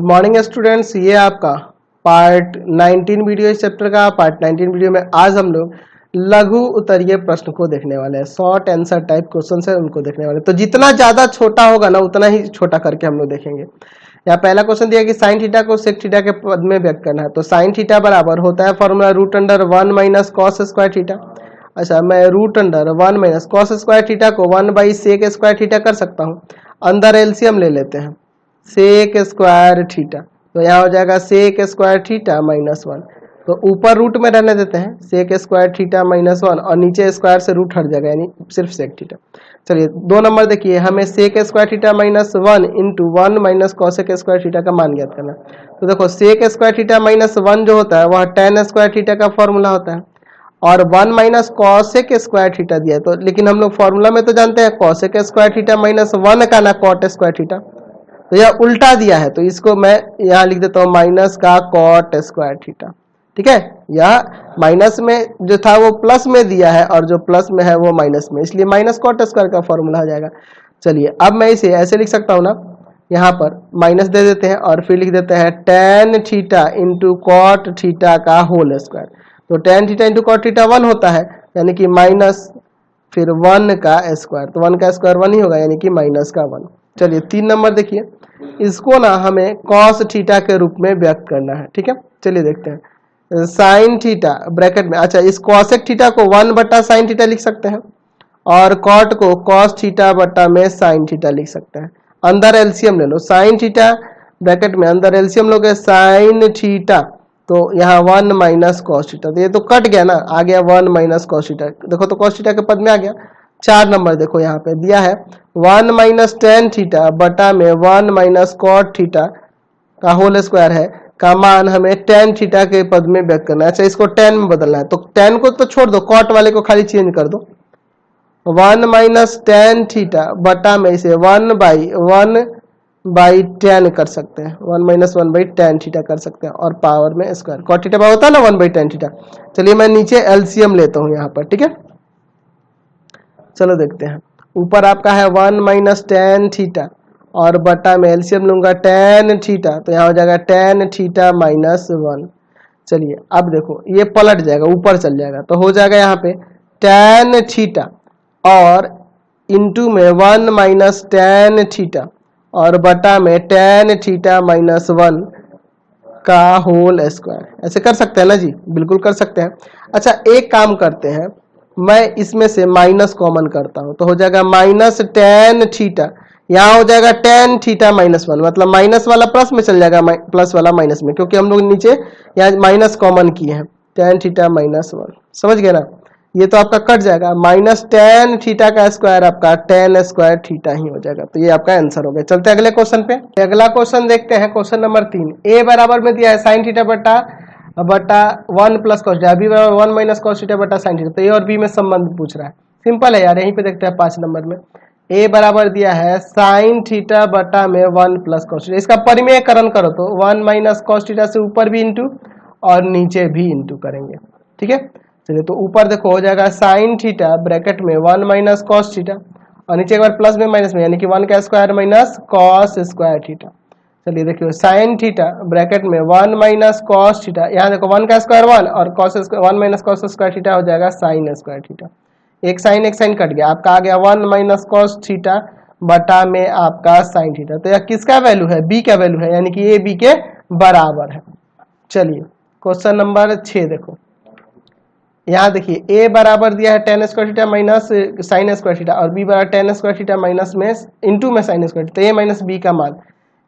Good morning students, ये आपका part 19 video इस चैप्टर का। पार्ट 19 वीडियो में आज हम लोग लघु उत्तरीय प्रश्न को देखने वाले हैं। शॉर्ट आंसर टाइप क्वेश्चन है, उनको देखने वाले हैं। तो जितना ज्यादा छोटा होगा ना उतना ही छोटा करके हम लोग देखेंगे। यहाँ पहला क्वेश्चन दिया कि साइन थीटा को सेक थीटा के पद में व्यक्त करना है। तो साइन थीटा बराबर होता है formula root under 1 minus cos square theta. अच्छा, मैं root under 1 minus cos square theta को 1 बाई सेक स्क्वायर थीटा कर सकता हूँ। अंदर एलसीएम ले लेते हैं, सेक स्क्वायर थीटा, तो यहाँ हो जाएगा सेक स्क्वायर थीटा माइनस 1। तो ऊपर रूट में रहने देते हैं सेक स्क्वायर थीटा माइनस 1, और नीचे स्क्वायर से रूट हट जाएगा यानी सिर्फ सेक थीटा। चलिए 2 नंबर देखिए, हमें sec square theta minus 1 into 1 minus cosec square theta का मान ज्ञात करना। तो देखो सेक स्क्वायर थीटा माइनस 1 जो होता है वह tan स्क्वायर थीटा का फॉर्मूला होता है, और 1 माइनस कॉसेक स्क्वायर थीटा दिया है। तो लेकिन हम लोग फॉर्मूला में तो जानते हैं कॉसेक स्क्वायर थीटा माइनस 1 का ना कॉट स्क्वायर थीटा, तो यह उल्टा दिया है, तो इसको मैं यहाँ लिख देता हूँ माइनस का कॉट स्क्वायर थीटा। ठीक है, यह माइनस में जो था वो प्लस में दिया है, और जो प्लस में है वो माइनस में, इसलिए माइनस कॉट स्क्वायर का फॉर्मूला हो जाएगा। चलिए अब मैं इसे ऐसे लिख सकता हूँ ना, यहाँ पर माइनस दे देते हैं और फिर लिख देते हैं tan theta into cot theta का होल स्क्वायर। तो tan theta into cot theta 1 होता है, यानी कि माइनस फिर 1 का स्क्वायर, तो 1 का स्क्वायर 1 ही होगा, यानी कि माइनस का 1। चलिए 3 नंबर देखिए, इसको ना हमें कॉस थीटा के रूप में व्यक्त करना है। ठीक है, चलिए देखते हैं। साइन थीटा ब्रैकेट में, अच्छा इस कॉसेक थीटा को 1 बटा साइन थीटा लिख सकते हैं, और कॉट को कॉस थीटा बटा में साइन थीटा लिख सकते हैं। अंदर एलसीएम ले लो, साइन थीटा ब्रैकेट में अंदर एलसीएम लोगे साइन थीटा, तो यहाँ 1 माइनस कॉस थीटा, तो ये तो कट गया ना, आ गया 1 माइनस कॉस थीटा। देखो तो कॉस थीटा के पद में आ गया। 4 नंबर देखो यहाँ पे दिया है 1 माइनस टेन थीटा बटा में 1 माइनस कॉट थीटा का होल स्क्वायर है, का मान हमें टेन थीटा के पद में व्यक्त करना है। अच्छा इसको टेन में बदलना है, तो टेन को तो छोड़ दो, कॉट वाले को खाली चेंज कर दो। 1 माइनस टेन थीटा बटा में इसे 1 बाई 10 कर सकते हैं, 1 माइनस 1 बाई 10 थीटा कर सकते हैं, और पावर में स्क्वायर कॉट थीटा होता है ना 1 बाई 10 थीटा। चलिए मैं नीचे एलसीएम लेता हूँ यहाँ पर। ठीक है, चलो देखते हैं। ऊपर आपका है 1 माइनस टेन थीटा, और बटा में एलसीएम लूंगा tan थीटा, तो यहाँ हो जाएगा tan थीटा माइनस 1। चलिए अब देखो ये पलट जाएगा, ऊपर चल जाएगा, तो हो जाएगा यहाँ पे tan थीटा और इंटू में 1 माइनस tan थीटा, और बटा में tan थीटा माइनस 1 का होल स्क्वायर। ऐसे कर सकते हैं ना जी, बिल्कुल कर सकते हैं। अच्छा एक काम करते हैं, मैं इसमें से माइनस कॉमन करता हूं, तो हो जाएगा माइनस tan थीटा, यहाँ हो जाएगा tan थीटा माइनस 1, मतलब माइनस वाला प्लस में चल जाएगा, प्लस वाला माइनस में, क्योंकि हम लोग नीचे यहाँ माइनस कॉमन किए हैं। tan थीटा माइनस 1, समझ गए ना, ये तो आपका कट जाएगा, माइनस tan थीटा का स्क्वायर आपका tan स्क्वायर थीटा ही हो जाएगा। तो ये आपका आंसर हो गया। चलते हैं अगले क्वेश्चन पे। अगला क्वेश्चन देखते हैं, क्वेश्चन नंबर 3। ए बराबर में दिया है साइन थीटा बटा 1 प्लस कॉस थीटा, बी बराबर 1 माइनस कॉस थीटा बटा साइन थीटा। तो ए और बी में संबंध पूछ रहा है, सिंपल है यार, यहीं पे देखते हैं 5 नंबर में। ए बराबर दिया है साइन थीटा बटा में 1 प्लस कॉस थीटा, इसका परिमेयकरण करो तो 1 माइनस कॉस थीटा से ऊपर भी इंटू और नीचे भी इंटू करेंगे। ठीक है, चलिए तो ऊपर देखो हो जाएगा साइन थीटा ब्रैकेट में 1 माइनस कॉस थीटा, और नीचे एक बार प्लस में माइनस में, यानी कि 1 का square minus cos square theta. चलिए देखिए साइन थीटा ब्रैकेट में 1 माइनस कॉस थीटा, यहाँ देखो 1 का स्क्वायर 1 और cos 1 minus cos square theta हो जाएगा साइन स्क्वायर थीटा। एक साइन कट गया, आपका आ गया 1 माइनस कॉस थीटा बटा में आपका साइन थीटा। तो यह किसका वैल्यू है, बी का वैल्यू है, यानी कि ये बी के बराबर है। चलिए क्वेश्चन नंबर 6 देखो, यहाँ देखिए ए बराबर दिया है tan square theta minus sine square theta, और बी बराबर tan स्क्वायर थीटा माइनस में इंटू में साइन स्क्वायर, तो ए माइनस बी का मान,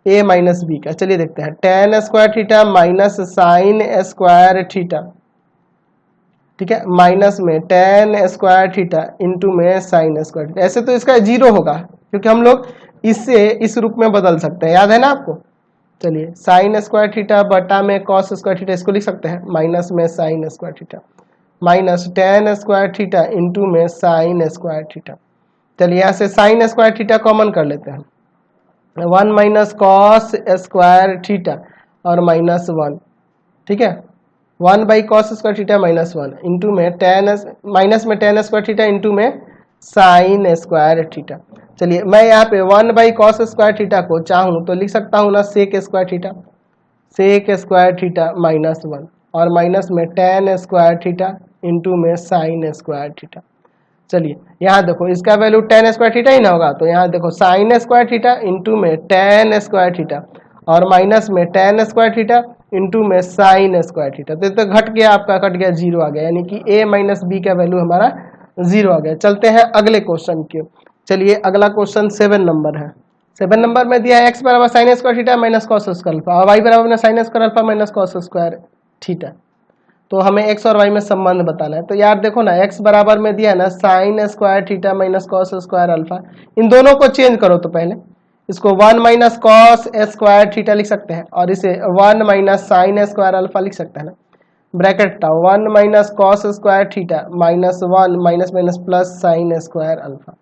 ए माइनस बी का। चलिए देखते हैं, tan square theta minus sine square theta, ठीक है, माइनस में tan स्क्वायर थीटा इंटू में साइन स्क्वायर थीटा। ऐसे तो इसका 0 होगा, क्योंकि हम लोग इससे इस रूप में बदल सकते हैं, याद है ना आपको। चलिए साइन स्क्वायर थीटा बटा में कॉस स्क्वायर थीटा, इसको लिख सकते हैं माइनस में sine square theta, minus tan square theta into में साइन स्क्वायर थीटा। चलिए यहाँ से साइन स्क्वायर थीटा कॉमन कर लेते हैं, 1 माइनस कॉस स्क्वायर थीटा और माइनस 1, ठीक है, 1 by cos square theta minus 1 into में tan माइनस में tan स्क्वायर थीटा इंटू में साइन स्क्वायर थीटा। चलिए मैं यहाँ पे 1/cos स्क्वायर थीटा को चाहूँ तो लिख सकता हूँ ना sec square theta, sec square theta -1 और माइनस में tan स्क्वायर थीटा इंटू में साइन स्क्वायर थीटा। चलिए यहाँ देखो इसका वैल्यू tan स्क्वायर थीटा ही ना होगा, तो यहाँ देखो साइन स्क्वायर थीटा इंटू में tan स्क्वायर थीटा और माइनस में tan स्क्वायर थीटा इंटू में साइन स्क्वायर थीटा। तो घट गया, आपका कट गया, जीरो आ गया, यानी कि a माइनस बी का वैल्यू हमारा जीरो आ गया। चलते हैं अगले क्वेश्चन के। चलिए अगला क्वेश्चन 7 नंबर है। 7 नंबर में दिया है x बराबर sign square theta minus cos square alpha और y बराबर sine square alpha minus cos square theta. तो हमें x और y में संबंध बताना है। तो यार देखो ना, x बराबर में दिया है ना sine square theta minus cos square alpha, इन दोनों को चेंज करो। तो पहले इसको 1 माइनस कॉस स्क्वायर थीटा लिख सकते हैं और इसे 1 माइनस साइन स्क्वायर अल्फा लिख सकते हैं ना। ब्रैकेट था 1 minus cos square theta minus 1 minus minus plus sine square alpha,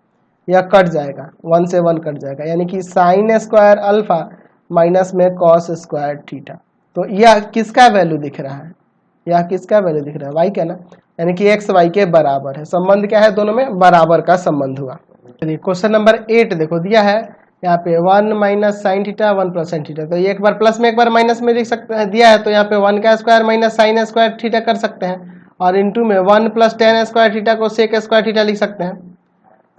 यह कट जाएगा, 1 से 1 कट जाएगा, यानी कि साइन स्क्वायर अल्फा माइनस में कॉस स्क्वायर थीटा। तो यह किसका वैल्यू दिख रहा है, यह किसका वैल्यू दिख रहा है, वाई का ना, यानी कि एक्स वाई के बराबर है। संबंध क्या है, दोनों में बराबर का संबंध हुआ। चलिए क्वेश्चन नंबर 8 देखो, दिया है यहाँ पे 1 minus sine theta 1 plus sine theta. तो ये एक बार प्लस में एक बार माइनस में लिख सकते हैं, दिया है तो यहाँ पे 1 का square minus sine square theta कर सकते हैं और इंटू में 1 प्लस tan स्क्वायर थीटा को सेक स्क्वायर थीटा लिख सकते हैं।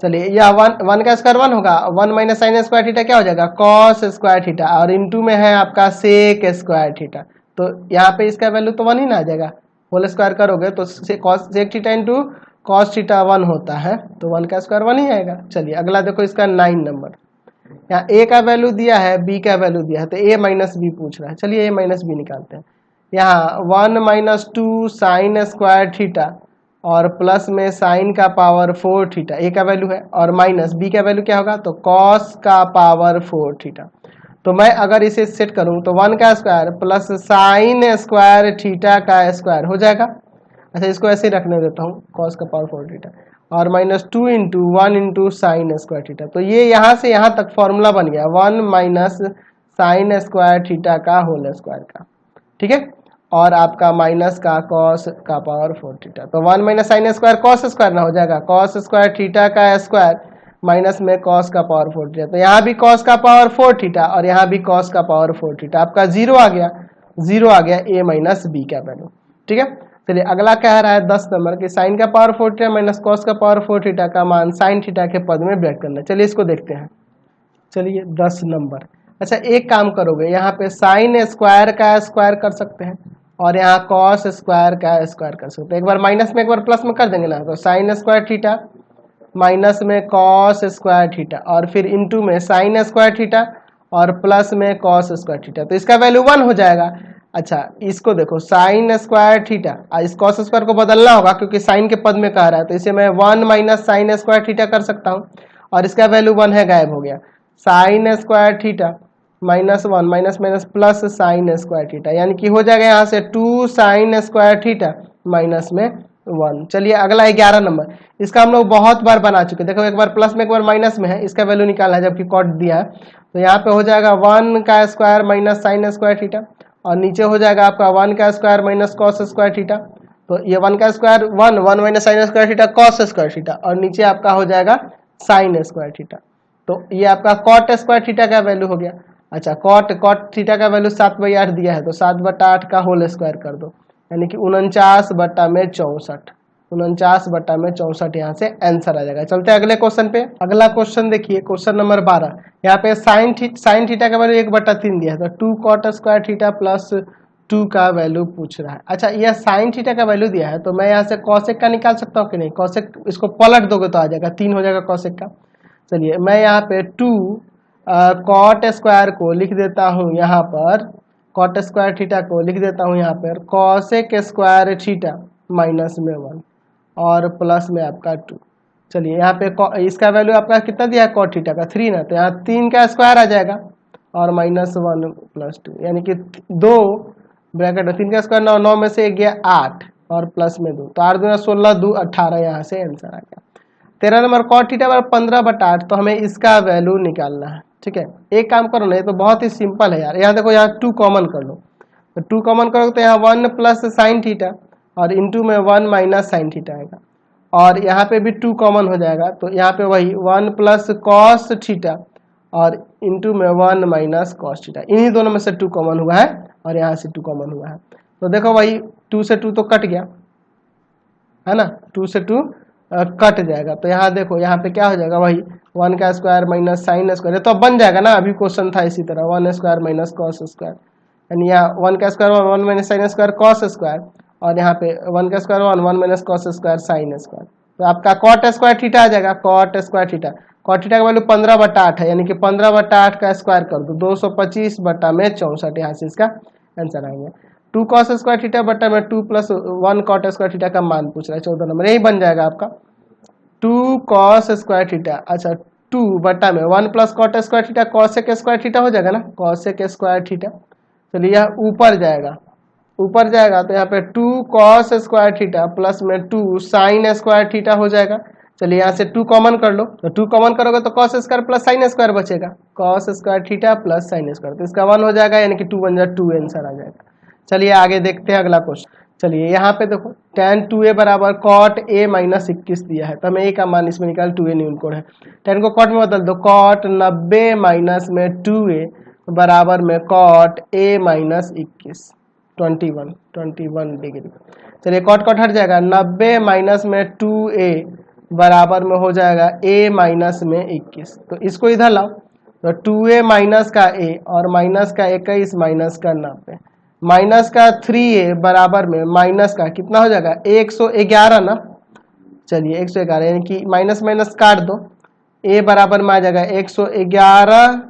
चलिए यह 1 का स्क्वायर 1 होगा, 1 माइनस साइन स्क्वायर थीटा क्या हो जाएगा, कॉस स्क्वायर थीटा और इंटू में है आपका सेक स्क्वायर थीटा। तो यहाँ पे इसका वैल्यू तो 1 ही ना आ जाएगा, होल स्क्वायर करोगे तो sec theta into cos theta 1 होता है, तो 1 का स्क्वायर 1 ही आएगा। चलिए अगला देखो इसका 9 नंबर, यहाँ a का वैल्यू दिया है, b का वैल्यू दिया है, तो a माइनस बी पूछ रहा है। चलिए a माइनस बी निकालते हैं। यहाँ 1 माइनस 2 साइन स्क्वायर थीटा और प्लस में साइन का पावर 4 थीटा a का वैल्यू है और माइनस b का वैल्यू क्या होगा, तो कॉस का पावर 4 थीटा। तो मैं अगर इसे सेट करूं तो 1 का square plus sine square theta का स्क्वायर हो जाएगा। अच्छा इसको ऐसे ही रखने देता हूँ, कॉस का पावर 4 थीटा और minus 2 into 1 into sine square theta. तो ये यहाँ से यहाँ तक फॉर्मूला बन गया 1 माइनस साइन स्क्वायर थीटा का होल स्क्वायर का, ठीक है, और आपका माइनस का कॉस का पावर 4 थीटा। तो 1 minus sine square cos square ना हो जाएगा, कॉस स्क्वायर थीटा का स्क्वायर माइनस में कॉस का पावर 4 थीटा। तो यहाँ भी कॉस का पावर 4 थीटा और यहाँ भी कॉस का पावर 4 थीटा, आपका जीरो आ गया, जीरो आ गया a माइनस बी का वैल्यू, ठीक है। चलिए अगला कह रहा है 10 नंबर की साइन का पावर 4 थीटा माइनस कॉस का पावर 4 थीटा का मान साइन थीटा के पद में व्यक्त करना। चलिए इसको देखते हैं। चलिए 10 नंबर, अच्छा एक काम करोगे, यहाँ पे साइन स्क्वायर का स्क्वायर कर सकते हैं और यहाँ कॉस स्क्वायर का स्क्वायर कर सकते हैं। एक बार माइनस में एक बार प्लस में कर देंगे ना, तो साइन स्क्वायर थीटा माइनस में कॉस स्क्वायर थीटा और फिर इंटू में साइन स्क्वायर थीटा और प्लस में कॉस स्क्वायर थीटा, तो इसका वैल्यू 1 हो जाएगा। अच्छा इसको देखो साइन स्क्वायर थीटा, इस कॉस स्क्वायर को बदलना होगा क्योंकि साइन के पद में कह रहा है, तो इसे मैं 1 माइनस साइन स्क्वायर थीटा कर सकता हूँ और इसका वैल्यू 1 है, गायब हो गया। Sign square theta minus 1 minus minus plus sine square theta, यानी कि हो जाएगा यहाँ से 2 साइन स्क्वायर थीटा माइनस में 1। चलिए अगला 11 नंबर, इसका हम लोग बहुत बार बना चुके, देखो एक बार प्लस में एक बार माइनस में है, इसका वैल्यू निकालना है जबकि कॉट दिया है। तो यहाँ पे हो जाएगा 1 का square minus sine square theta और नीचे हो जाएगा आपका 1 का square minus cos square theta. तो ये 1 का square 1 minus sine square theta cos square theta और नीचे आपका हो जाएगा साइन स्क्वायर थीटा। तो ये आपका कॉट स्क्वायर थीटा का वैल्यू हो गया। अच्छा कॉट थीटा का वैल्यू 7/8 दिया है, तो 7/8 का होल स्क्वायर कर दो, यानी कि 49/64, 49/64 यहाँ से आंसर आ जाएगा। चलते हैं अगले क्वेश्चन पे। अगला क्वेश्चन देखिए, क्वेश्चन नंबर 12, यहाँ पे साइन थीटा का वैल्यू 1/3 दिया है, तो 2 कॉट स्क्वायर थीटा प्लस 2 का वैल्यू पूछ रहा है। अच्छा यह साइन थीटा का वैल्यू दिया है, तो मैं यहाँ से कॉसेक का निकाल सकता हूँ कि नहीं, कॉसेक इसको पलट दोगे तो आ जाएगा, 3 हो जाएगा कॉसेक का। चलिए मैं यहाँ पे 2 कॉट स्क्वायर को लिख देता हूँ यहाँ पर, कॉट स्क्वायर थीटा को लिख देता हूँ यहाँ पर कॉसेक स्क्वायर थीटा माइनस में 1 और प्लस में आपका 2। चलिए यहाँ पे इसका वैल्यू आपका कितना दिया है, कॉट थीटा का 3 ना, तो यहाँ 3 का स्क्वायर आ जाएगा और माइनस 1 प्लस 2, यानी कि 2 ब्रैकेट में 3 का स्क्वायर 9, 9 में से गया 8 और प्लस में 2, तो 8 दूना 16, 2 18, यहाँ से आंसर आ गया। 13 नंबर कॉट थीटा बराबर 15/8, तो हमें इसका वैल्यू निकालना है, ठीक है। एक काम करो ना, ये तो बहुत ही सिंपल है यार, यहाँ देखो यहाँ 2 कॉमन कर लो, तो 2 कॉमन करोगे तो यहाँ 1 प्लस साइन थीटा और इंटू में 1 माइनस साइन थीटा आएगा और यहाँ पे भी 2 कॉमन हो जाएगा, तो यहाँ पे वही 1 प्लस कॉस थीटा और इंटू में 1 माइनस कॉस थीटा, इन्हीं दोनों में से 2 कॉमन हुआ है और यहाँ से 2 कॉमन हुआ है। तो देखो वही 2 से 2 तो कट गया है ना, 2 से 2 कट जाएगा। तो यहाँ देखो यहाँ पे क्या हो जाएगा, वही 1 का स्क्वायर माइनस साइन स्क्वायर, तो अब बन जाएगा ना, अभी क्वेश्चन था इसी तरह 1 स्क्वायर माइनस कॉस स्क्वायर, यानी यहाँ 1 का square 1 minus sine square cos square, और यहाँ पे 1 का square 1 minus cos square sine square. तो आपका कॉट स्क्वायर थीटा आ जाएगा, cot square theta, cot theta का वैल्यू 15/8 है, यानी कि 15/8 का स्क्वायर कर दो 225/64, यहाँ से इसका आंसर आएंगे। 2 कॉस स्क्वायर थीटा बटा में 2 प्लस 1 कॉट स्क्वायर थीटा का मान पूछ रहा है 14 नंबर, यही बन जाएगा आपका 2 कॉस स्क्वायर थीटा। अच्छा 2 बटा में 1 plus cot square theta cosec square theta हो जाएगा ना, कॉसेक स्क्वायर थीटा। चलिए यह ऊपर जाएगा, ऊपर जाएगा तो यहाँ पे 2 कॉस स्क्वायर थीटा प्लस में 2 साइन स्क्वायर थीटा हो जाएगा। चलिए यहाँ से 2 कॉमन कर लो, तो 2 कॉमन करोगे तो cos square plus sine square बचेगा, cos square theta plus sine square, तो इसका 1 हो जाएगा, यानी कि 2 बन जाए 2 आंसर आ जाएगा। चलिए आगे देखते हैं अगला क्वेश्चन। चलिए यहाँ पे देखो tan 2a बराबर cot a माइनस 21 दिया है, तो हमें a का मान इसमें निकाल 2a न्यून कोड है, tan को cot में बदल दो, cot 90 माइनस में 2a बराबर में cot a माइनस 21 21 डिग्री। चलिए कॉट कॉट हट जाएगा, 90 माइनस में 2a बराबर में हो जाएगा a माइनस में 21, तो इसको इधर लाओ, तो 2a माइनस का a और माइनस का 21 माइनस का 90, माइनस का 3a बराबर में माइनस का कितना हो जाएगा 111 ना। चलिए 111, यानी कि माइनस माइनस काट दो, a बराबर में आ जाएगा 111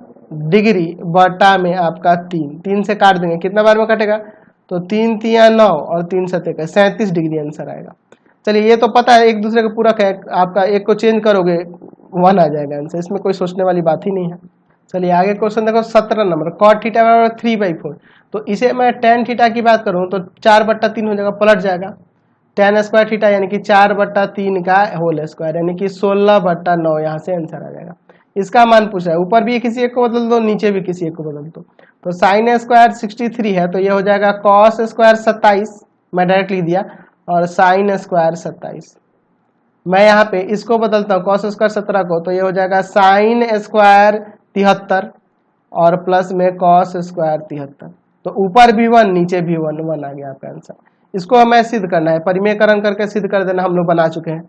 डिग्री बटा में आपका 3 से काट देंगे, कितना बार में कटेगा, तो 3 3 9 और 3 7 37 डिग्री आंसर आएगा। चलिए ये तो पता है एक दूसरे का पूरक है, आपका एक को चेंज करोगे 1 आ जाएगा आंसर, इसमें कोई सोचने वाली बात ही नहीं है। चलिए आगे क्वेश्चन देखो 17 नंबर, कॉट थीटा बराबर 3/4, तो इसे मैं tan थीटा की बात करूं तो 4/3 हो जाएगा, पलट जाएगा, tan स्क्वायर थीटा यानी कि 4/3 का होल स्क्वायर, यानी कि 16/9, यहाँ से आंसर आ जाएगा। इसका मान पूछ रहा है, ऊपर भी किसी एक को बदल दो, नीचे भी किसी एक को बदल दो, तो साइन स्क्वायर 63 है, तो ये हो जाएगा कॉस स्क्वायर 27, मैं डायरेक्ट लिख दिया, और साइन स्क्वायर 27। मैं यहाँ पे इसको बदलता हूँ कॉस स्क्वायर 17 को, तो ये हो जाएगा साइन स्क्वायर 73 और प्लस में कॉस स्क्वायर 73, तो ऊपर भी 1 नीचे भी 1 आ गया आपका आंसर। इसको हमें सिद्ध करना है, परिमेयकरण करके सिद्ध कर देना, हम लोग बना चुके हैं।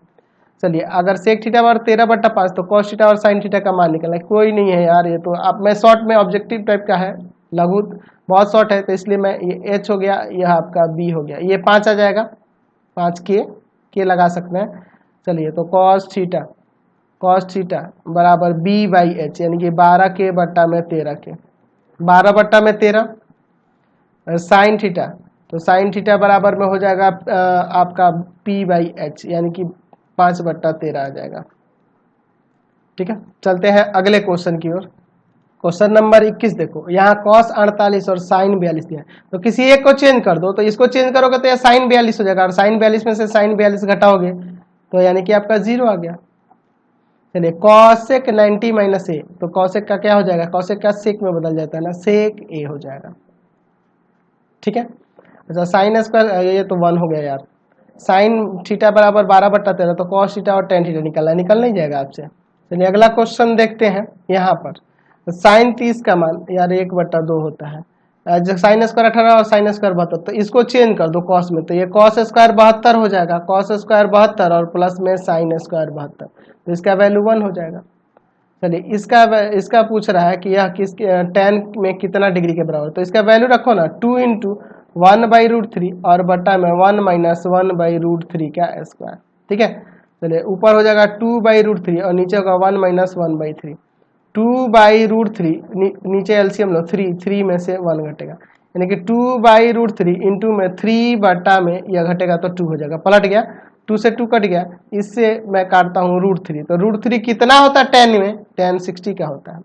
चलिए अगर सेक थीटा बराबर 13/5, तो कॉस थीटा और साइन थीटा का मान निकलना है, कोई नहीं है यार, ये तो आप मैं शॉर्ट में ऑब्जेक्टिव टाइप का है, लघु बहुत शॉर्ट है, तो इसलिए मैं ये h हो गया, यह आपका b हो गया, ये 5 आ जाएगा, 5 के लगा सकते हैं। चलिए तो कॉस थीटा बराबर b/h, यानी कि 12k बट्टा में 13k, 12/13, साइन थीटा, तो साइन थीटा बराबर में हो जाएगा आपका p/h, यानी कि 5/13 आ जाएगा। ठीक है, चलते हैं अगले क्वेश्चन की ओर। क्वेश्चन नंबर 21 देखो, यहाँ cos 48 और साइन 42 दिया है, तो किसी एक को चेंज कर दो, तो इसको चेंज करोगे तो यह साइन 42 हो जाएगा, और साइन 42 में से साइन 42 घटाओगे तो यानी कि आपका 0 आ गया। चलिए कॉसेक 90 माइनस ए, तो कॉसेक का क्या हो जाएगा, कॉसेक का सेक में बदल जाता है ना, सेक ए हो जाएगा। ठीक है, अच्छा साइन स्क्वायर, ये तो 1 हो गया यार, साइन थीटा बराबर 12/13, तो कॉस थीटा और टेन थीटा निकल नहीं जाएगा आपसे। चलिए अगला क्वेश्चन देखते हैं। यहाँ पर साइन 30 का मान यार 1/2 होता है, साइन स्क्वायर 18 और साइन स्क्वायर 72, तो इसको चेंज कर दो कॉस में, तो ये कॉस स्क्वायर 72 हो जाएगा, कॉस स्क्वायर 72 और प्लस में साइन स्क्वायर 72, तो इसका वैल्यू 1 हो जाएगा। चलिए इसका पूछ रहा है कि यह किस tan में कितना डिग्री के बराबर, तो इसका वैल्यू रखो ना 2 × 1/√3 और बटा में 1 - 1/√3 का स्क्वायर। ठीक है, चलिए ऊपर हो जाएगा 2/√3 और नीचे होगा 1 - 1/3, 2/√3 नीचे एलसीएम लो, 3 में से 1 घटेगा, यानी कि 2/√3 इंटू में 3 बटा में यह घटेगा तो 2 हो जाएगा, पलट गया, 2 से 2 कट गया, इससे मैं काटता हूँ √3, तो √3 कितना होता है tan में, tan 60 का होता है।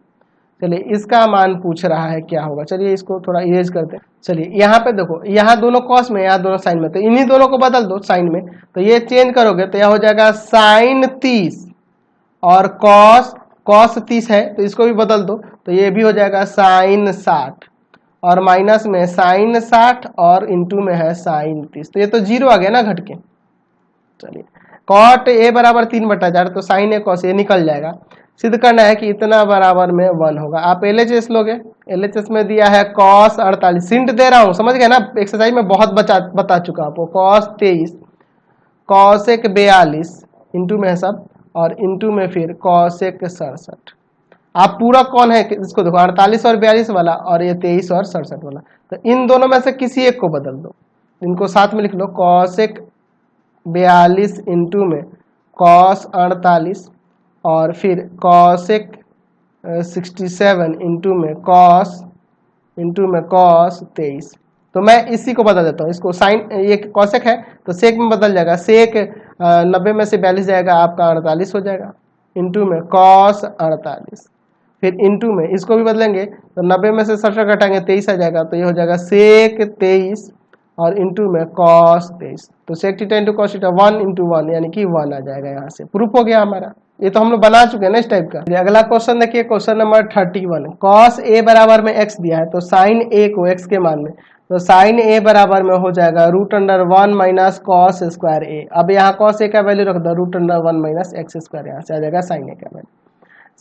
चलिए इसका मान पूछ रहा है क्या होगा, चलिए इसको थोड़ा इरेज करते हैं। चलिए यहाँ पे देखो, यहाँ दोनों कॉस में, यहाँ दोनों साइन में, तो इन्हीं दोनों को बदल दो साइन में, तो ये चेंज करोगे तो यह हो जाएगा साइन 30 और कॉस 30 है तो इसको भी बदल दो, तो ये भी हो जाएगा साइन 60 और माइनस में साइन 60 और इंटू में है साइन 30, तो ये तो 0 आ गया ना घट के। चलिए कॉट ए बराबर 3/4 तो साइन ए कॉस ए निकल जाएगा। सिद्ध करना है कि इतना बराबर में 1 होगा। आप LHS लोगे, LHS में दिया है cos 48, सिंट दे रहा हूं, समझ गए ना, एक्सरसाइज में बहुत बता चुका आपको। cos 23, cosec 42 इंटू में है सब, और इंटू में फिर cosec 67। आप पूरा कौन है इसको देखो, 48 और 42 वाला, और ये 23 और 67 वाला, तो इन दोनों में से किसी एक को बदल दो, इनको साथ में लिख लो। cosec 42 इंटू में cos 48 और फिर cosec 67 इंटू में cos 23। तो मैं इसी को बदल देता हूँ, इसको साइन, ये cosec है तो सेक में बदल जाएगा, सेक 90 में से 42 जाएगा, आपका 48 हो जाएगा, इंटू में cos 48, फिर इंटू में इसको भी बदलेंगे तो 90 में से 67 घटाएंगे 23 आ जाएगा, तो ये हो जाएगा सेक 23 और इंटू में cos 23। तो सेक थीटा इंटू cos थीटा 1 इंटू 1 यानी कि 1 आ जाएगा। यहाँ से प्रूफ हो गया हमारा, ये तो हम लोग बना चुके हैं ना इस टाइप का। अगला क्वेश्चन देखिए, क्वेश्चन नंबर 31। cos a बराबर में x दिया है, तो साइन a को x के मान में, तो साइन a बराबर में हो जाएगा √1 माइनस cos स्क्वायर a। अब यहाँ cos a का वैल्यू रख दो, √1 माइनस x स्क्वायर, यहाँ से आ जाएगा साइन a का वैल्यू।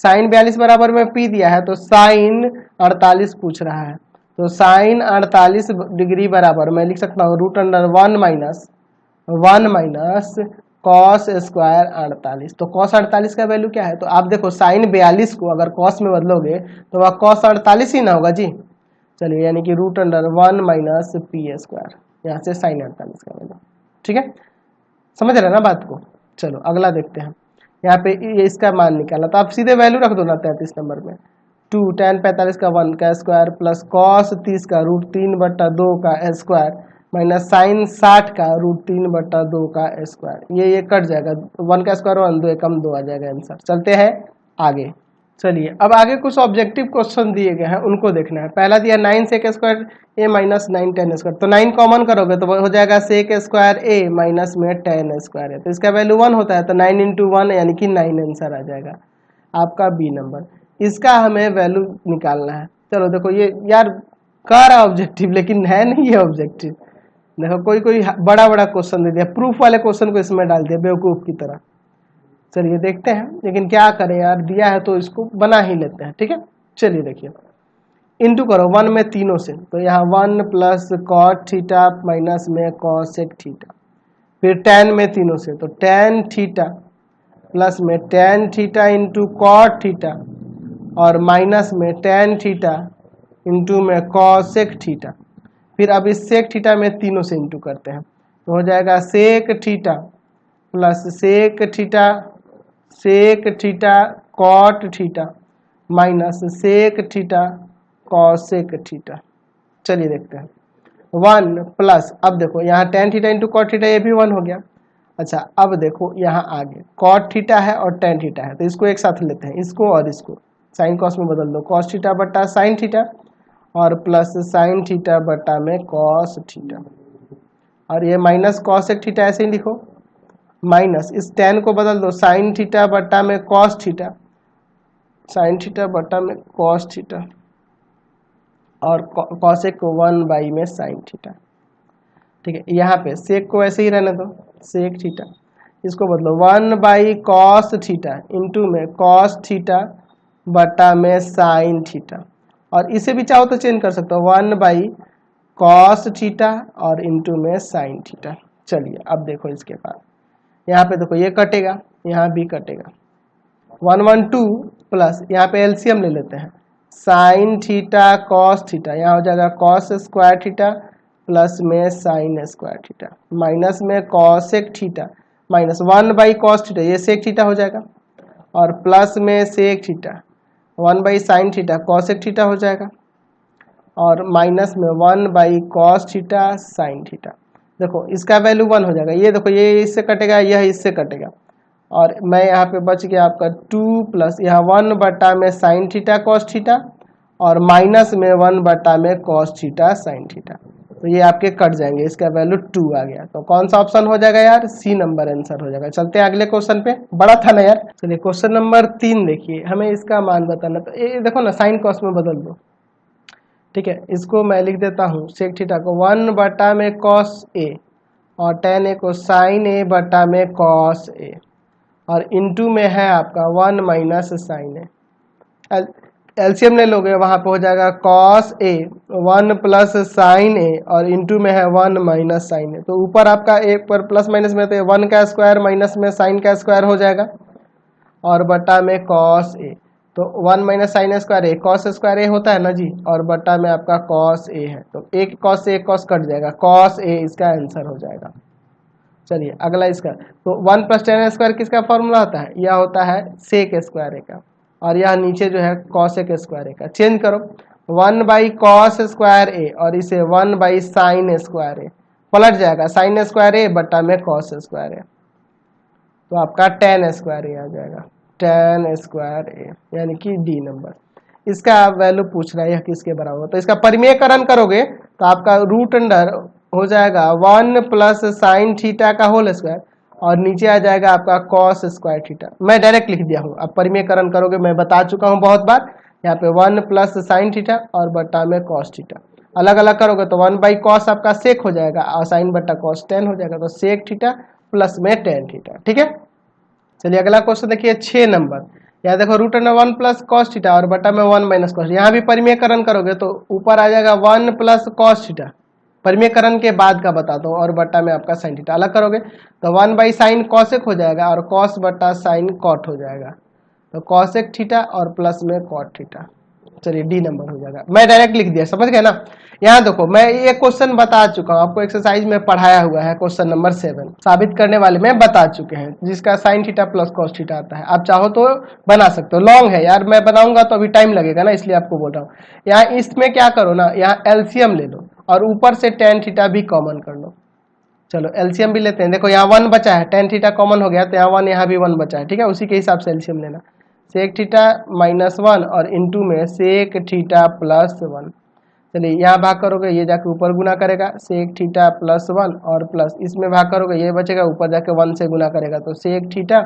साइन 42 बराबर में p दिया है, तो साइन 48 पूछ रहा है, तो साइन 48 डिग्री बराबर मैं लिख सकता हूँ √1 माइनस cos स्क्वायर 48। तो cos 48 का वैल्यू क्या है, तो आप देखो साइन 42 को अगर cos में बदलोगे तो वह cos 48 ही ना होगा जी। चलिए, यानी कि √1 माइनस p स्क्वायर, यहाँ से साइन 48 का वैल्यू। ठीक है, समझ रहे ना बात को। चलो अगला देखते हैं, यहाँ पे ये इसका मान निकाला, तो आप सीधे वैल्यू रख दो ना 33 नंबर में। 2 tan 45 का 1 का स्क्वायर प्लस cos 30 का √3/2 का स्क्वायर माइनस साइन 60 का √3/2 का स्क्वायर। ये कट जाएगा, 1 का स्क्वायर 1, 2 एकम 2 आ जाएगा आंसर। चलते हैं आगे। चलिए अब आगे कुछ ऑब्जेक्टिव क्वेश्चन दिए गए हैं, उनको देखना है। पहला दिया 9 sec square A minus 9 tan square, तो 9 कॉमन करोगे तो हो जाएगा sec स्क्वायर ए माइनस में tan स्क्वायर है, तो इसका वैल्यू 1 होता है, तो 9 इंटू 1 यानी कि 9 आंसर आ जाएगा आपका बी नंबर। इसका हमें वैल्यू निकालना है। चलो देखो, ये यार कह रहा ऑब्जेक्टिव लेकिन है नहीं ये ऑब्जेक्टिव। देखो कोई बड़ा क्वेश्चन दे दिया, प्रूफ वाले क्वेश्चन को इसमें डाल दिया बेवकूफ की तरह। चलिए देखते हैं, लेकिन क्या करें यार, दिया है तो इसको बना ही लेते हैं। ठीक है, चलिए देखिए, इंटू करो 1 में तीनों से, तो यहाँ 1 प्लस cot थीटा माइनस में cosec थीटा, फिर tan में तीनों से, तो tan थीटा प्लस में tan theta into cot theta और माइनस में tan थीटा इंटू में cosec थीटा। फिर अब इस sec थीटा में तीनों से इंटू करते हैं, तो हो जाएगा sec theta plus sec theta cot theta minus sec theta cosec theta. चलिए देखते हैं, 1 प्लस, अब देखो यहाँ tan theta into cot theta, ये भी 1 हो गया। अच्छा अब देखो यहाँ आगे cot थीटा है और tan थीटा है, तो इसको एक साथ लेते हैं, इसको और इसको साइन कॉस में बदल दो, cos थीटा बटा साइन थीटा और प्लस साइन थीटा बटा में cos थीटा, और ये माइनस cosec थीटा ऐसे ही लिखो, माइनस इस tan को बदल दो, साइन थीटा बटा में cos थीटा, साइन थीटा बटा में cos थीटा और cosec को 1 में साइन थीटा। ठीक है, यहाँ पे सेक को ऐसे ही रहने दो, सेक थीटा, इसको बदलो 1 cos थीटा इंटू में cos थीटा बटा में साइन थीटा, और इसे भी चाहो तो चेंज कर सकते हो, 1 cos थीटा और इंटू में साइन थीटा। चलिए अब देखो इसके बाद यहाँ पे देखो ये कटेगा, यहाँ भी कटेगा, 1 1 2 प्लस यहाँ पे एलसीएम ले लेते हैं, साइन थीटा कॉस थीटा, यहाँ हो जाएगा कॉस स्क्वायर थीटा प्लस में साइन स्क्वायर थीटा माइनस में cosec theta minus 1 cos theta, ये सेक थीटा हो जाएगा, और प्लस में sec theta 1 sine theta cosec theta हो जाएगा, और माइनस में 1 कॉस थीटा साइन थीटा। देखो इसका वैल्यू 1 हो जाएगा, ये देखो ये इससे कटेगा, यह इससे कटेगा, और मैं यहाँ पे बच गया आपका 2 प्लस यहाँ 1 बटा में साइन थीटा कॉस थीटा और माइनस में 1 बटा में कॉस थीटा साइन थीटा, तो ये आपके कट जाएंगे, इसका वैल्यू 2 आ गया। तो कौन सा ऑप्शन हो जाएगा यार, सी नंबर आंसर हो जाएगा। चलते हैं अगले क्वेश्चन पे, बड़ा था ना यार। चलिए क्वेश्चन नंबर 3 देखिए, हमें इसका मान बताना, तो ये देखो ना साइन कॉस में बदल दो। ठीक है, इसको मैं लिख देता हूँ सेक थीटा को 1 बटा में कॉस ए और tan a को sin a बटा में cos a, और इंटू में है आपका 1 माइनस साइन ए। एलसीएम ले लोगे वहां पे हो जाएगा cos a 1 प्लस साइन ए, और इंटू में है 1 माइनस साइन ए। तो ऊपर आपका एक पर प्लस माइनस में तो 1 का स्क्वायर माइनस में साइन का स्क्वायर हो जाएगा, और बटा में cos a। तो 1 माइनस साइन स्क्वायर ए कॉस स्क्वायर ए होता है ना जी, और बटा में आपका cos a है। तो एक cos से एक cos कट जाएगा, cos a इसका आंसर हो जाएगा। चलिए अगला इसका, तो 1 प्लस टेन स्क्वायर किसका फॉर्मूला होता है, यह होता है सेक स्क्वायर ए का, और यह नीचे जो है कॉसेक स्क्वायर ए का। चेंज करो 1 बाई कॉस स्क्वायर ए और इसे 1 बाई साइन स्क्वायर ए, पलट जाएगा साइन स्क्वायर ए बटा में कॉस स्क्वायर ए, तो आपका टेन स्क्वायर ए आ जाएगा, टेन स्क्वायर ए, यानी कि डी नंबर। इसका वैल्यू पूछ रहा है यह किसके बराबर, तो इसका परिमेयकरण करोगे तो आपका रूट अंडर हो जाएगा 1 प्लस साइन थीटा का होल स्क्वायर, और नीचे आ जाएगा आपका कॉस स्क्वायर थीटा। मैं डायरेक्ट लिख दिया हूँ, अब परिमेयकरण करोगे मैं बता चुका हूँ बहुत बार, यहाँ पे 1 प्लस साइन थीटा और बटा में कॉस थीटा। अलग अलग करोगे तो 1 बाई कॉस आपका सेक हो जाएगा, और साइन बटा कॉस टेन हो जाएगा, तो सेक थीटा प्लस में टेन थीटा। ठीक है, चलिए अगला क्वेश्चन देखिए 6 नंबर। यहाँ देखो root under 1 plus cos theta और बटा में 1 माइनस कॉस, यहाँ भी परिमेयकरण करोगे तो ऊपर आ जाएगा 1 प्लस कॉस थीटा, परिमेयकरण के बाद का बताता हूँ, और बटा में आपका साइन थीटा। अलग करोगे तो 1 बाई साइन कॉसेक हो जाएगा, और कॉस बटा साइन कॉट हो जाएगा, तो कॉसेक थीटा और प्लस में कॉट थीटा। चलिए डी नंबर हो जाएगा, मैं डायरेक्ट लिख दिया, समझ गए ना। यहाँ देखो मैं ये क्वेश्चन बता चुका हूँ आपको, एक्सरसाइज में पढ़ाया हुआ है, क्वेश्चन नंबर 7 साबित करने वाले में बता चुके हैं, जिसका sine theta plus cos theta आता है। आप चाहो तो बना सकते हो, लॉन्ग है यार, मैं बनाऊंगा तो अभी टाइम लगेगा ना, इसलिए आपको बोल रहा हूँ। यहाँ इसमें क्या करो ना, यहाँ एलसीएम ले लो और ऊपर से टेन थीटा भी कॉमन कर लो। चलो एलसीएम भी लेते हैं, देखो यहाँ 1 बचा है, टेन थीटा कॉमन हो गया तो यहाँ 1 यहाँ भी 1 बचा है, ठीक है, उसी के हिसाब से एलसीएम लेना। सेक थीटा माइनस 1 और इंटू में सेक थीटा प्लस 1। चलिए यहाँ भाग करोगे ये जाके ऊपर गुना करेगा, सेक थीटा प्लस 1, और प्लस इसमें भाग करोगे ये बचेगा, ऊपर जाके 1 से गुना करेगा, तो सेक थीटा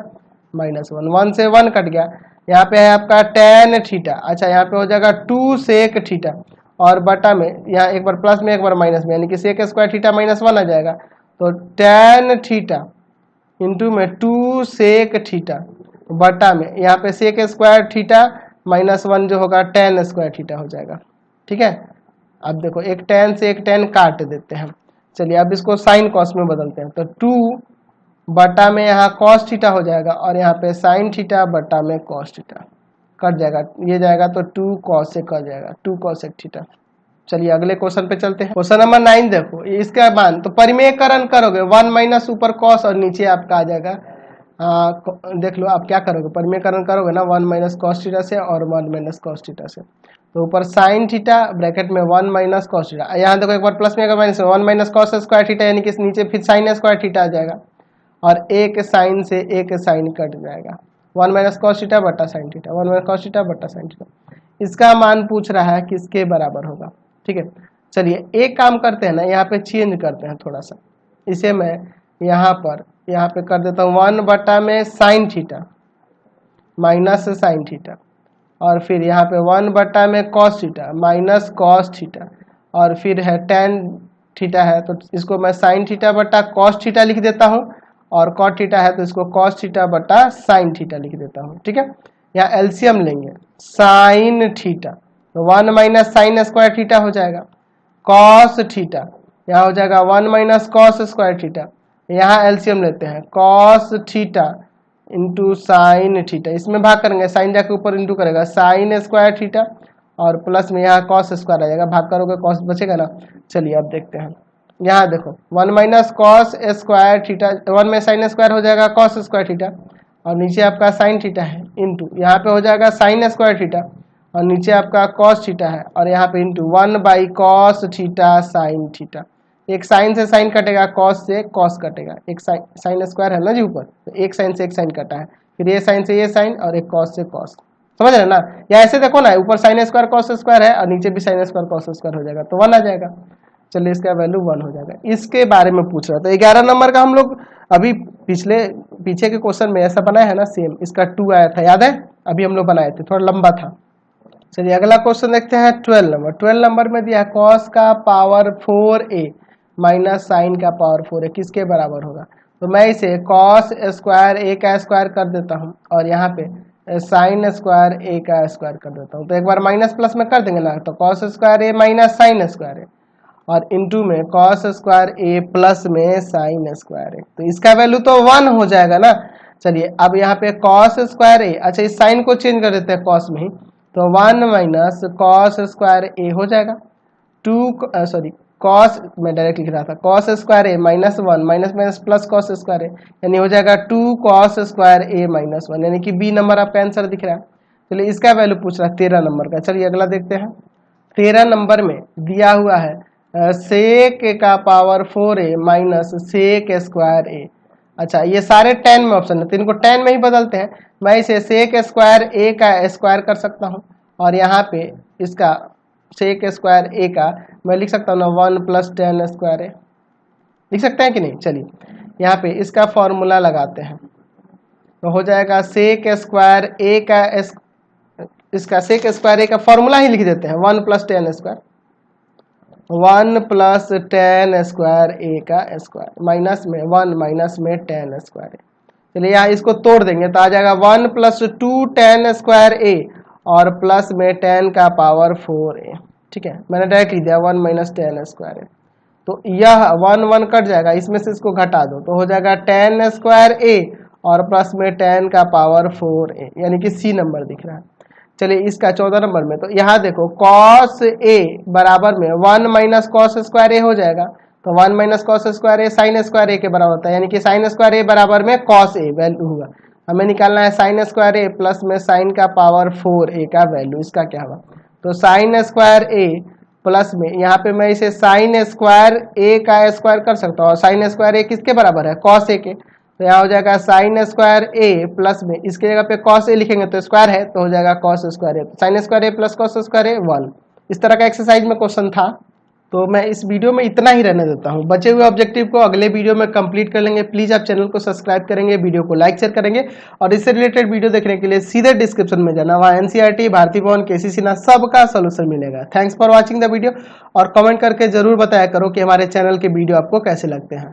माइनस 1, 1 से 1 कट गया। यहाँ पे है आपका टेन थीटा, अच्छा यहाँ पे हो जाएगा 2 सेक थीटा, और बटा में यहाँ एक बार प्लस में एक बार माइनस में, यानी कि सेक स्क्वायर थीटा माइनस 1 आ जाएगा, तो टेन थीटा इंटू में 2 सेक थीटा बटा में यहाँ पे सेक स्क्वायर थीटा माइनस 1 जो होगा टेन स्क्वायर थीटा हो जाएगा। ठीक है, अब देखो एक टेन से एक टेन काट देते हैं। चलिए अब इसको साइन कॉस में बदलते हैं, तो 2 बटा में यहाँ कॉस थीटा हो जाएगा, और यहाँ पे साइन थीटा बटा में कॉस थीटा कट जाएगा, ये जाएगा तो 2 कॉस से कट जाएगा, 2 कॉस थीटा। चलिए अगले क्वेश्चन पे चलते हैं, क्वेश्चन नंबर 9 देखो, इसका मान तो परिमेयकरण करोगे 1 माइनस ऊपर कॉस और नीचे आपका आ जाएगा, देख लो आप क्या करोगे, परिमेयकरण करोगे ना 1 माइनस कॉस थीटा से और 1 माइनस कॉस थीटा से, तो ऊपर साइन थीटा ब्रैकेट में 1 माइनस कॉस थीटा, यहाँ देखो एक बार प्लस में एक minus 1 minus cos square theta, यानी कि नीचे फिर साइन स्क्वायर थीटा आ जाएगा, और एक साइन से एक साइन कट जाएगा, 1 माइनस कॉस थीटा बटा sine theta, 1 minus cos theta बटा साइन थीटा। इसका मान पूछ रहा है किसके बराबर होगा। ठीक है, चलिए एक काम करते हैं ना, यहाँ पे चेंज करते हैं थोड़ा सा, इसे मैं यहाँ पे कर देता हूँ 1 बटा में sine theta minus sine theta, और फिर यहाँ पे 1 बटा में cos theta minus cos theta, और फिर है टेन थीटा है तो इसको मैं साइन थीटा बटा कॉस थीटा लिख देता हूँ, और कॉट थीटा है तो इसको कॉस थीटा बटा साइन थीटा लिख देता हूँ। ठीक है, यहाँ एलसीएम लेंगे साइन थीटा, तो 1 माइनस साइन स्क्वायर थीटा हो जाएगा, कॉस थीटा यहाँ हो जाएगा 1 माइनस कॉस स्क्वायर थीटा, यहाँ एलसीएम लेते हैं cos theta into sine theta, इसमें भाग करेंगे साइन जाके ऊपर इंटू करेगा साइन स्क्वायर थीटा, और प्लस में यहाँ कॉस स्क्वायर आ जाएगा, भाग करोगे कॉस बचेगा ना। चलिए अब देखते हैं, यहाँ देखो 1 माइनस कॉस स्क्वायर थीटा, 1 में साइन स्क्वायर हो जाएगा कॉस स्क्वायर थीटा, और नीचे आपका साइन थीटा है इंटू यहाँ पे हो जाएगा साइन स्क्वायर थीटा, और नीचे आपका कॉस थीटा है, और यहाँ पे into 1 by cos theta sine theta, एक साइन से साइन कटेगा, कॉस से कॉस कटेगा, एक साइन स्क्वायर है ना जी ऊपर, तो एक साइन से एक साइन कटा है, फिर ये साइन से ये साइन, और एक कॉस से कॉस, समझ रहे ना। या ऐसे देखो ना, ऊपर साइन स्क्वायर कॉस स्क्वायर है और नीचे भी साइन स्क्वायर कॉस स्क्वायर हो जाएगा, तो 1 आ जाएगा। चलिए इसका वैल्यू 1 हो जाएगा, इसके बारे में पूछ रहा था। 11 नंबर का हम लोग अभी पीछे के क्वेश्चन में ऐसा बनाया है ना सेम, इसका 2 आया था, याद है, अभी हम लोग बनाए थे, थोड़ा लंबा था। चलिए अगला क्वेश्चन देखते हैं 12 नंबर। 12 नंबर में दिया है कॉस का पावर 4a माइनस साइन का पावर 4 है, किसके बराबर होगा? तो मैं इसे कॉस स्क्वायर ए का स्क्वायर कर देता हूँ और यहाँ पे साइन स्क्वायर ए का स्क्वायर कर देता हूँ। तो एक बार माइनस प्लस में कर देंगे ना, तो cos square A minus sine square ए और इनटू में कॉस स्क्वायर ए प्लस में साइन स्क्वायर ए। तो इसका वैल्यू तो 1 हो जाएगा ना। चलिए अब यहाँ पे कॉस स्क्वायर ए, अच्छा इस साइन को चेंज कर देते हैं कॉस में ही, तो 1 माइनस कॉस स्क्वायर ए हो जाएगा। कॉस में डायरेक्ट लिख रहा था, cos square A minus 1 minus minus plus cos square A, यानी हो जाएगा 2 कॉस स्क्वायर ए माइनस 1, यानी कि बी नंबर आपका आंसर दिख रहा है। चलिए इसका वैल्यू पूछ रहा है 13 नंबर का। चलिए अगला देखते हैं। 13 नंबर में दिया हुआ है सेक का power 4a minus sec square A. अच्छा ये सारे 10 में ऑप्शन है तो इनको 10 में ही बदलते हैं। मैं इसे सेक स्क्वायर ए का स्क्वायर कर सकता हूँ और यहाँ पे इसका सेक स्क्वायर ए का मैं लिख सकता हूँ ना 1 प्लस 10 स्क्वायर ए, लिख सकते हैं कि नहीं? चलिए यहाँ पे इसका फॉर्मूला लगाते हैं तो हो जाएगा सेक स्क्वायर ए का इसका सेक स्क्वायर ए का फॉर्मूला ही लिख देते हैं 1 प्लस 10 स्क्वायर, 1 प्लस 10 स्क्वायर ए का स्क्वायर माइनस में 1 माइनस में 10 स्क्वायर ए। चलिए यहाँ इसको तोड़ देंगे तो आ जाएगा 1 प्लस 2 10 स्क्वायर ए और प्लस में 10 का पावर 4a। ठीक है, मैंने डायरेक्ट लिख दिया 1 माइनस 10 स्क्वायर ए। तो यह 1 1 कट जाएगा, इसमें से इसको घटा दो तो हो जाएगा 10 स्क्वायर ए और प्लस में 10 का पावर 4a, यानी कि सी नंबर दिख रहा है। चलिए इसका 14 नंबर में, तो यहाँ देखो कॉस ए बराबर में 1 माइनस कॉस स्क्वायर ए हो जाएगा, तो 1 माइनस कॉस स्क्वायर ए साइन स्क्वायर ए के बराबर होता है, यानी कि साइन स्क्वायर ए बराबर में कॉस ए वैल्यू होगा। हमें निकालना है साइन स्क्वायर ए प्लस में साइन का पावर 4a का वैल्यू, इसका क्या होगा? तो साइन स्क्वायर ए प्लस में यहाँ पे मैं इसे साइन स्क्वायर ए का स्क्वायर कर सकता हूँ और साइन स्क्वायर ए किसके बराबर है? कॉस ए के। तो यहाँ हो जाएगा साइन स्क्वायर ए प्लस में इसके जगह पे कॉस ए लिखेंगे तो स्क्वायर है तो हो जाएगा कॉस स्क्वायर ए, साइन स्क्वायर ए प्लस कॉस स्क्वायर ए 1। इस तरह का एक्सरसाइज में क्वेश्चन था। तो मैं इस वीडियो में इतना ही रहने देता हूँ, बचे हुए ऑब्जेक्टिव को अगले वीडियो में कंप्लीट कर लेंगे। प्लीज आप चैनल को सब्सक्राइब करेंगे, वीडियो को लाइक शेयर करेंगे और इससे रिलेटेड वीडियो देखने के लिए सीधे डिस्क्रिप्शन में जाना, वहाँ एनसीईआरटी, भारतीय भवन, केसी सिन्हा सबका सोल्यूशन मिलेगा। Thanks for watching the video और कमेंट करके जरूर बताया करो कि हमारे चैनल के वीडियो आपको कैसे लगते हैं।